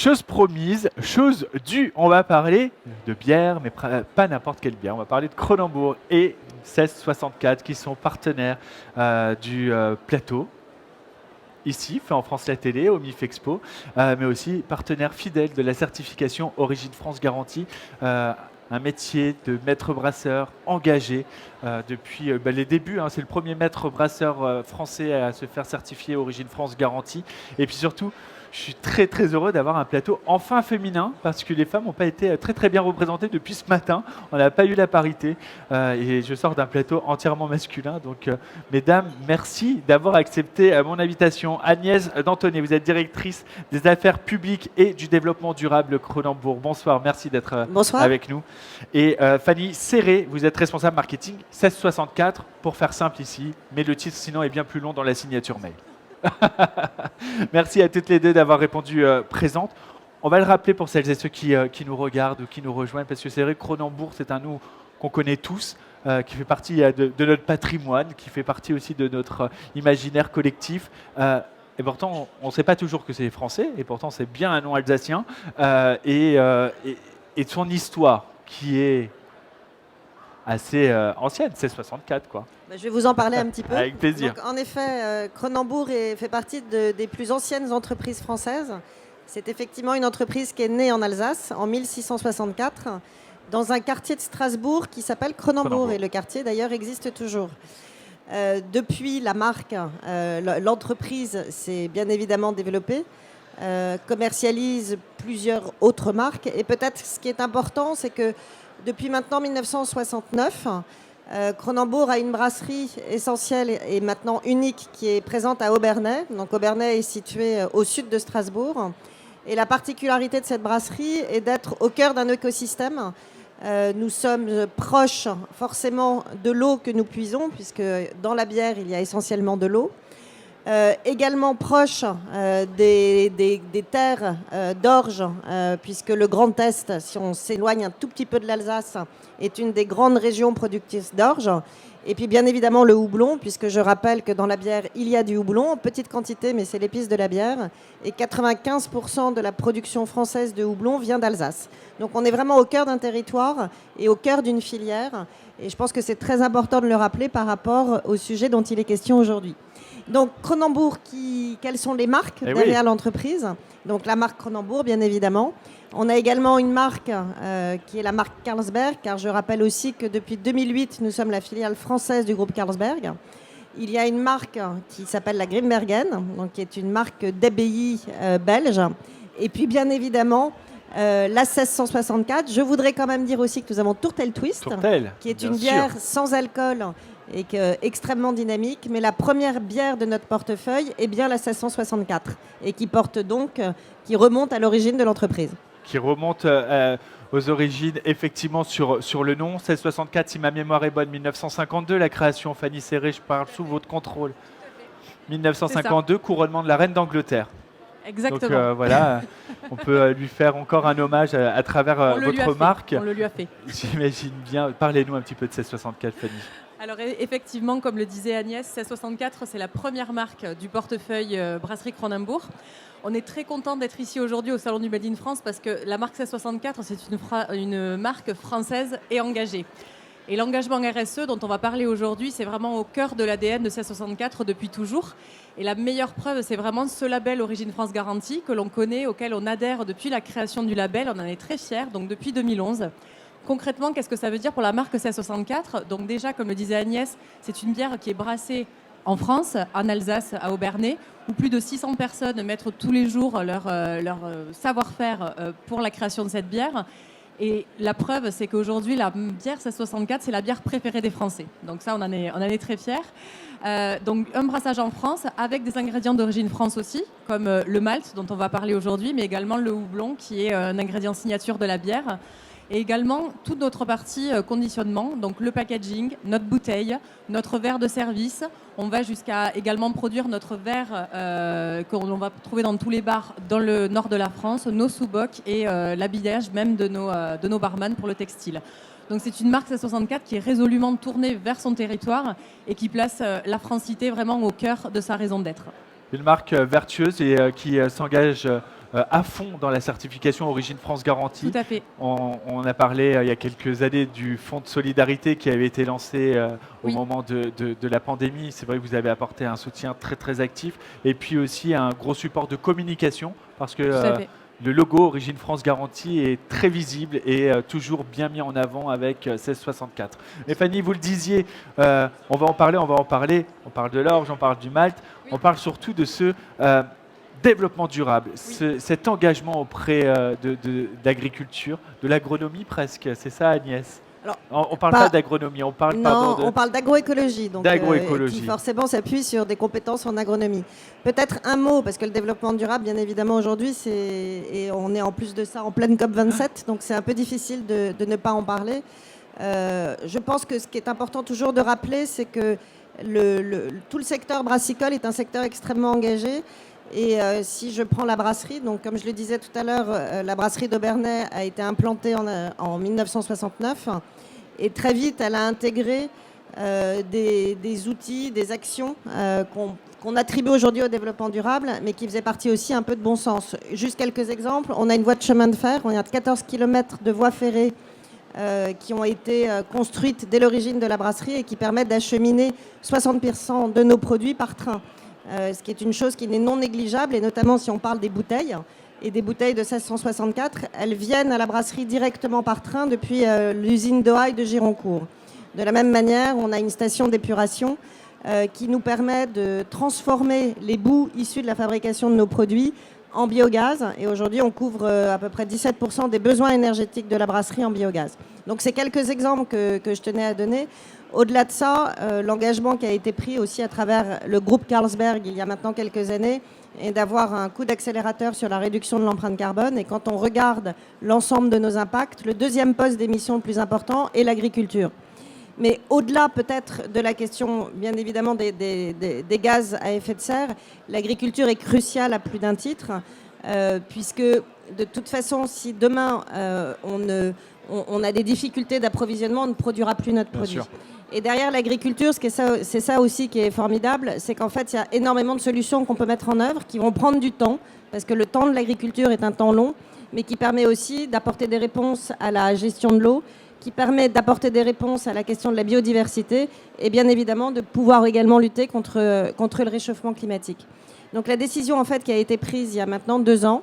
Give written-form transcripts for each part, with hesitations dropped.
chose promise, chose due. On va parler de bière, mais pas n'importe quelle bière. On va parler de Kronenbourg et 1664 qui sont partenaires du plateau. Ici, fait en France la télé, au MIF Expo, mais aussi partenaire fidèle de la certification Origine France Garantie, un métier de maître brasseur engagé depuis les débuts. Hein, c'est le premier maître brasseur français à se faire certifier Origine France Garantie. Et puis surtout, je suis très très heureux d'avoir un plateau enfin féminin parce que les femmes n'ont pas été très bien représentées depuis ce matin. On n'a pas eu la parité et je sors d'un plateau entièrement masculin. Donc, mesdames, merci d'avoir accepté mon invitation. Agnès Dantonnet, vous êtes directrice des affaires publiques et du développement durable Kronenbourg. Bonsoir, merci d'être avec nous. Et Fanny Serré, vous êtes responsable marketing 1664, pour faire simple ici, mais le titre sinon est bien plus long dans la signature mail. Merci à toutes les deux d'avoir répondu présentes. On va le rappeler pour celles et ceux qui nous regardent ou qui nous rejoignent, parce que c'est vrai que Kronenbourg, c'est un nom qu'on connaît tous, qui fait partie de notre patrimoine, qui fait partie aussi de notre imaginaire collectif. Et pourtant, on ne sait pas toujours que c'est français, et pourtant c'est bien un nom alsacien, et de son histoire, qui est assez ancienne, 1664 quoi. Je vais vous en parler un petit peu. Avec plaisir. Donc, en effet, Kronenbourg fait partie des plus anciennes entreprises françaises. C'est effectivement une entreprise qui est née en Alsace en 1664, dans un quartier de Strasbourg qui s'appelle Kronenbourg. Et le quartier d'ailleurs existe toujours. Depuis la marque, l'entreprise s'est bien évidemment développée, commercialise plusieurs autres marques. Et peut-être ce qui est important, c'est que depuis maintenant 1969, Kronenbourg a une brasserie essentielle et maintenant unique qui est présente à Obernai. Donc Obernai est situé au sud de Strasbourg. Et la particularité de cette brasserie est d'être au cœur d'un écosystème. Nous sommes proches forcément de l'eau que nous puisons, puisque dans la bière, il y a essentiellement de l'eau. Également proche des terres d'orge, puisque le Grand Est, si on s'éloigne un tout petit peu de l'Alsace, est une des grandes régions productrices d'orge. Et puis bien évidemment le houblon, puisque je rappelle que dans la bière, il y a du houblon, en petite quantité, mais c'est l'épice de la bière. Et 95% de la production française de houblon vient d'Alsace. Donc on est vraiment au cœur d'un territoire et au cœur d'une filière. Et je pense que c'est très important de le rappeler par rapport au sujet dont il est question aujourd'hui. Donc Kronenbourg, quelles sont les marques derrière l'entreprise? Donc la marque Kronenbourg, bien évidemment. On a également une marque qui est la marque Carlsberg, car je rappelle aussi que depuis 2008, nous sommes la filiale française du groupe Carlsberg. Il y a une marque qui s'appelle la Grimbergen, donc qui est une marque d'abbaye belge. Et puis bien évidemment, la 1664. Je voudrais quand même dire aussi que nous avons Tourtel Twist, qui est une bière sans alcool et extrêmement dynamique, mais la première bière de notre portefeuille est bien la 1664 et qui remonte à l'origine de l'entreprise. Qui remonte aux origines, effectivement, sur le nom. 1664, si ma mémoire est bonne, 1952, la création. Fanny Serré, je parle sous votre contrôle. 1952, couronnement de la reine d'Angleterre. Exactement. Donc voilà, on peut lui faire encore un hommage à travers votre marque. On le lui a fait. J'imagine bien. Parlez-nous un petit peu de 1664, Fanny. Alors effectivement, comme le disait Agnès, 1664, c'est la première marque du portefeuille Brasserie Kronenbourg. On est très content d'être ici aujourd'hui au Salon du Made in France parce que la marque 1664, c'est une marque française et engagée. Et l'engagement RSE dont on va parler aujourd'hui, c'est vraiment au cœur de l'ADN de 1664 depuis toujours. Et la meilleure preuve, c'est vraiment ce label Origine France Garantie que l'on connaît, auquel on adhère depuis la création du label. On en est très fiers, donc depuis 2011. Concrètement, qu'est-ce que ça veut dire pour la marque 1664? Donc déjà, comme le disait Agnès, c'est une bière qui est brassée en France, en Alsace, à Obernai, où plus de 600 personnes mettent tous les jours leur savoir-faire pour la création de cette bière. Et la preuve, c'est qu'aujourd'hui, la bière 1664, c'est la bière préférée des Français. Donc ça, on en est très fiers. Donc un brassage en France avec des ingrédients d'origine France aussi, comme le malt dont on va parler aujourd'hui, mais également le houblon qui est un ingrédient signature de la bière. Et également toute notre partie conditionnement, donc le packaging, notre bouteille, notre verre de service. On va jusqu'à également produire notre verre qu'on va trouver dans tous les bars dans le nord de la France, nos sous-bocs et l'habillage même de nos barman pour le textile. Donc c'est une marque 1664 qui est résolument tournée vers son territoire et qui place la francité vraiment au cœur de sa raison d'être. Une marque vertueuse et qui s'engage à fond dans la certification Origine France Garantie. Tout à fait. On a parlé il y a quelques années du fonds de solidarité qui avait été lancé au Oui. moment de la pandémie. C'est vrai que vous avez apporté un soutien très très actif et puis aussi un gros support de communication parce que Tout à fait. le logo Origine France Garantie est très visible et toujours bien mis en avant avec 1664. Et Fanny, vous le disiez, on va en parler. On parle de l'orge, on parle du malt, Oui. on parle surtout de ce développement durable, cet engagement auprès d'agriculture, de l'agronomie presque. C'est ça, Agnès? Alors, on ne parle pas d'agronomie, on parle Non, on parle d'agroécologie, donc d'agroécologie. qui forcément s'appuie sur des compétences en agronomie. Peut-être un mot, parce que le développement durable, bien évidemment, aujourd'hui, et on est en plus de ça en pleine COP27, donc c'est un peu difficile de ne pas en parler. Je pense que ce qui est important toujours de rappeler, c'est que tout le secteur brassicole est un secteur extrêmement engagé. Et si je prends la brasserie, donc comme je le disais tout à l'heure, la brasserie d'Aubernais a été implantée en 1969 et très vite elle a intégré des outils, des actions qu'on attribue aujourd'hui au développement durable, mais qui faisaient partie aussi un peu de bon sens. Juste quelques exemples, on a une voie de chemin de fer, on a 14 km de voies ferrées qui ont été construites dès l'origine de la brasserie et qui permettent d'acheminer 60% de nos produits par train. Ce qui est une chose qui n'est non négligeable, et notamment si on parle des bouteilles, et des bouteilles de 1664, elles viennent à la brasserie directement par train depuis l'usine d'Ohaille de Gironcourt. De la même manière, on a une station d'épuration qui nous permet de transformer les boues issues de la fabrication de nos produits en biogaz. Et aujourd'hui, on couvre à peu près 17% des besoins énergétiques de la brasserie en biogaz. Donc c'est quelques exemples que je tenais à donner. Au-delà de ça, l'engagement qui a été pris aussi à travers le groupe Carlsberg il y a maintenant quelques années est d'avoir un coup d'accélérateur sur la réduction de l'empreinte carbone. Et quand on regarde l'ensemble de nos impacts, le deuxième poste d'émission le plus important est l'agriculture. Mais au-delà peut-être de la question, bien évidemment, des gaz à effet de serre, l'agriculture est cruciale à plus d'un titre, puisque de toute façon, si demain on a des difficultés d'approvisionnement, on ne produira plus notre produit. Bien sûr. Et derrière l'agriculture, c'est ça aussi qui est formidable, c'est qu'en fait, il y a énormément de solutions qu'on peut mettre en œuvre qui vont prendre du temps, parce que le temps de l'agriculture est un temps long, mais qui permet aussi d'apporter des réponses à la gestion de l'eau, qui permet d'apporter des réponses à la question de la biodiversité et bien évidemment de pouvoir également lutter contre le réchauffement climatique. Donc la décision en fait qui a été prise il y a maintenant 2 ans,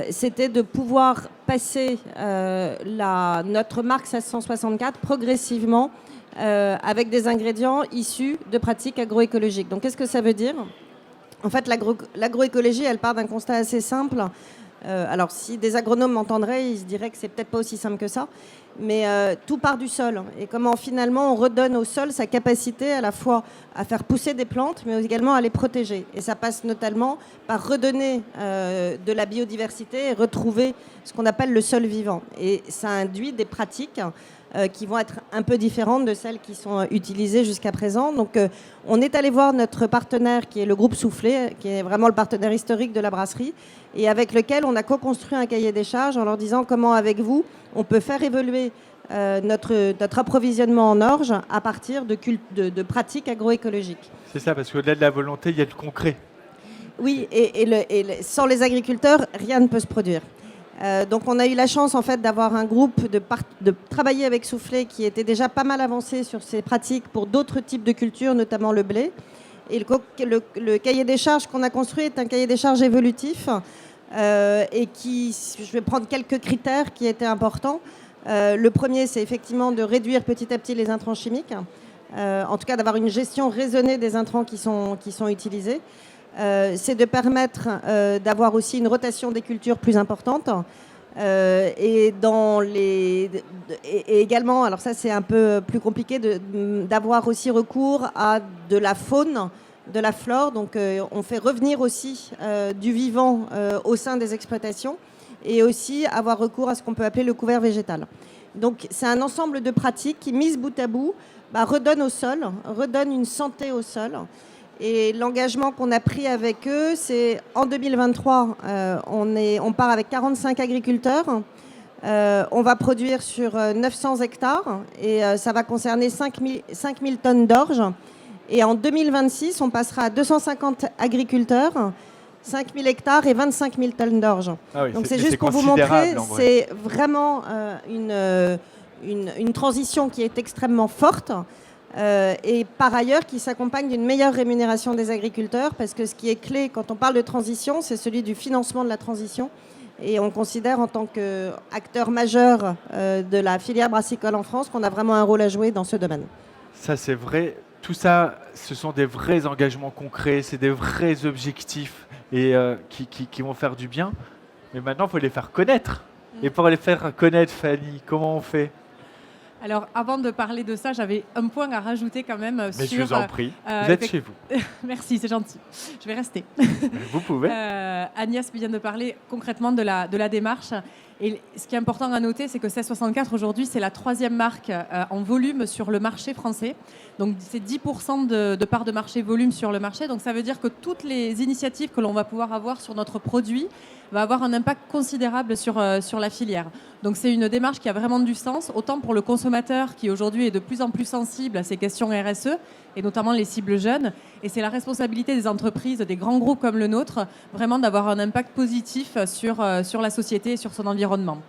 c'était de pouvoir passer notre marque 1664 progressivement avec des ingrédients issus de pratiques agroécologiques. Donc qu'est-ce que ça veut dire ? En fait, l'agroécologie, elle part d'un constat assez simple. Alors si des agronomes m'entendraient, ils se diraient que c'est peut-être pas aussi simple que ça. Mais tout part du sol. Et comment finalement on redonne au sol sa capacité à la fois à faire pousser des plantes, mais également à les protéger. Et ça passe notamment par redonner de la biodiversité et retrouver ce qu'on appelle le sol vivant. Et ça induit des pratiques qui vont être un peu différentes de celles qui sont utilisées jusqu'à présent. Donc on est allé voir notre partenaire qui est le groupe Soufflet, qui est vraiment le partenaire historique de la brasserie, et avec lequel on a co-construit un cahier des charges en leur disant comment avec vous on peut faire évoluer notre approvisionnement en orge à partir de pratiques agroécologiques. C'est ça, parce qu'au-delà de la volonté, il y a le concret. Oui, sans les agriculteurs, rien ne peut se produire. Donc on a eu la chance en fait d'avoir un groupe de travailler avec Soufflet qui était déjà pas mal avancé sur ces pratiques pour d'autres types de cultures, notamment le blé. Et le cahier des charges qu'on a construit est un cahier des charges évolutif et je vais prendre quelques critères qui étaient importants. Le premier, c'est effectivement de réduire petit à petit les intrants chimiques, en tout cas d'avoir une gestion raisonnée des intrants qui sont utilisés. C'est de permettre d'avoir aussi une rotation des cultures plus importante et également, alors ça c'est un peu plus compliqué, d'avoir aussi recours à de la faune, de la flore. Donc on fait revenir aussi du vivant au sein des exploitations et aussi avoir recours à ce qu'on peut appeler le couvert végétal. Donc c'est un ensemble de pratiques qui, mises bout à bout, redonnent au sol, redonnent une santé au sol. Et l'engagement qu'on a pris avec eux, c'est en 2023, on part avec 45 agriculteurs. On va produire sur 900 hectares et ça va concerner 5000 tonnes d'orge. Et en 2026, on passera à 250 agriculteurs, 5 000 hectares et 25 000 tonnes d'orge. Ah oui, Donc mais c'est juste pour vous montrer, considérable, en vrai. c'est vraiment une transition qui est extrêmement forte et par ailleurs qui s'accompagne d'une meilleure rémunération des agriculteurs, parce que ce qui est clé quand on parle de transition, c'est celui du financement de la transition. Et on considère en tant qu'acteur majeur de la filière brassicole en France qu'on a vraiment un rôle à jouer dans ce domaine. Ça, c'est vrai. Tout ça, ce sont des vrais engagements concrets, c'est des vrais objectifs et qui vont faire du bien. Mais maintenant, il faut les faire connaître. Et pour les faire connaître, Fanny, comment on fait? Alors, avant de parler de ça, j'avais un point à rajouter quand même Mais sur... je vous en prie, vous êtes chez vous. Merci, c'est gentil. Je vais rester. Vous pouvez. Agnès vient de parler concrètement de la démarche. Et ce qui est important à noter, c'est que 1664 aujourd'hui, c'est la 3e marque en volume sur le marché français. Donc c'est 10% de part de marché volume sur le marché. Donc ça veut dire que toutes les initiatives que l'on va pouvoir avoir sur notre produit va avoir un impact considérable sur la filière. Donc c'est une démarche qui a vraiment du sens, autant pour le consommateur qui aujourd'hui est de plus en plus sensible à ces questions RSE, et notamment les cibles jeunes. Et c'est la responsabilité des entreprises, des grands groupes comme le nôtre, vraiment d'avoir un impact positif sur la société et sur son environnement.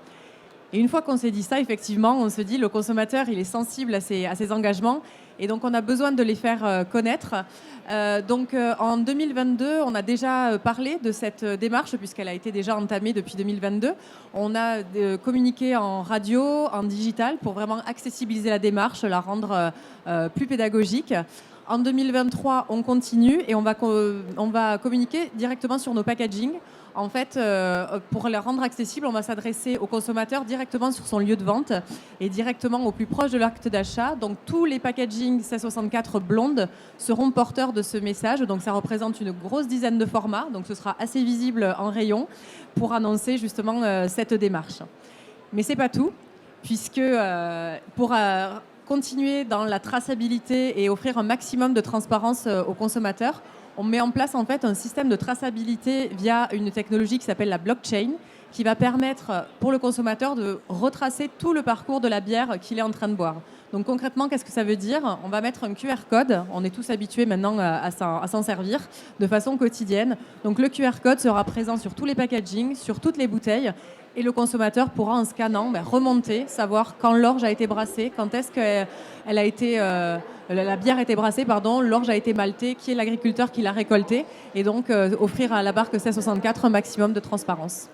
Et une fois qu'on s'est dit ça, effectivement, on se dit le consommateur, il est sensible à ces engagements. Et donc, on a besoin de les faire connaître. En 2022, on a déjà parlé de cette démarche, puisqu'elle a été déjà entamée depuis 2022. On a communiqué en radio, en digital, pour vraiment accessibiliser la démarche, la rendre plus pédagogique. En 2023, on continue et on va communiquer directement sur nos packaging. En fait, pour les rendre accessibles, on va s'adresser au consommateur directement sur son lieu de vente et directement au plus proche de l'acte d'achat. Donc, tous les packaging 1664 blondes seront porteurs de ce message. Donc, ça représente une grosse dizaine de formats. Donc, ce sera assez visible en rayon pour annoncer justement cette démarche. Mais c'est pas tout, puisque pour continuer dans la traçabilité et offrir un maximum de transparence aux consommateurs, on met en place en fait un système de traçabilité via une technologie qui s'appelle la blockchain, qui va permettre pour le consommateur de retracer tout le parcours de la bière qu'il est en train de boire. Donc concrètement, qu'est-ce que ça veut dire? On va mettre un QR code, on est tous habitués maintenant à s'en servir de façon quotidienne. Donc le QR code sera présent sur tous les packagings, sur toutes les bouteilles, et le consommateur pourra en scannant remonter, savoir quand l'orge a été brassée, quand est-ce que la bière a été brassée, l'orge a été maltée, qui est l'agriculteur qui l'a récoltée, et donc offrir à la marque 1664 un maximum de transparence.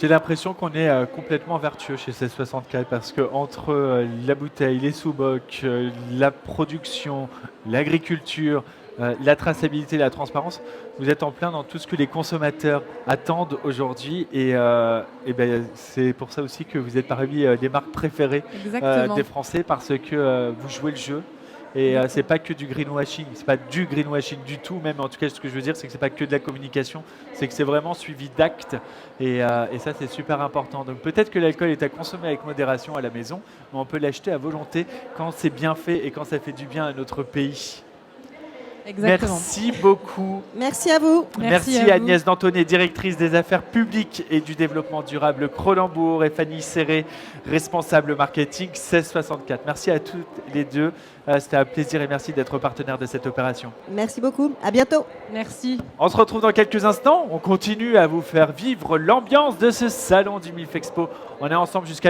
J'ai l'impression qu'on est complètement vertueux chez 1664 parce que entre la bouteille, les sous-bocs, la production, l'agriculture, la traçabilité, la transparence, vous êtes en plein dans tout ce que les consommateurs attendent aujourd'hui et c'est pour ça aussi que vous êtes parmi des marques préférées des Français parce que vous jouez le jeu. Et c'est pas que du greenwashing, c'est pas du greenwashing du tout, même en tout cas ce que je veux dire c'est que c'est pas que de la communication, c'est que c'est vraiment suivi d'actes et ça c'est super important. Donc peut-être que l'alcool est à consommer avec modération à la maison, mais on peut l'acheter à volonté quand c'est bien fait et quand ça fait du bien à notre pays. Exactement. Merci beaucoup. Merci à vous. Merci à Agnès Dantonnet, directrice des affaires publiques et du développement durable Cronenbourg, et Fanny Serré, responsable marketing 1664. Merci à toutes les deux. C'était un plaisir et merci d'être partenaire de cette opération. Merci beaucoup. À bientôt. Merci. On se retrouve dans quelques instants. On continue à vous faire vivre l'ambiance de ce salon du MILF Expo. On est ensemble jusqu'à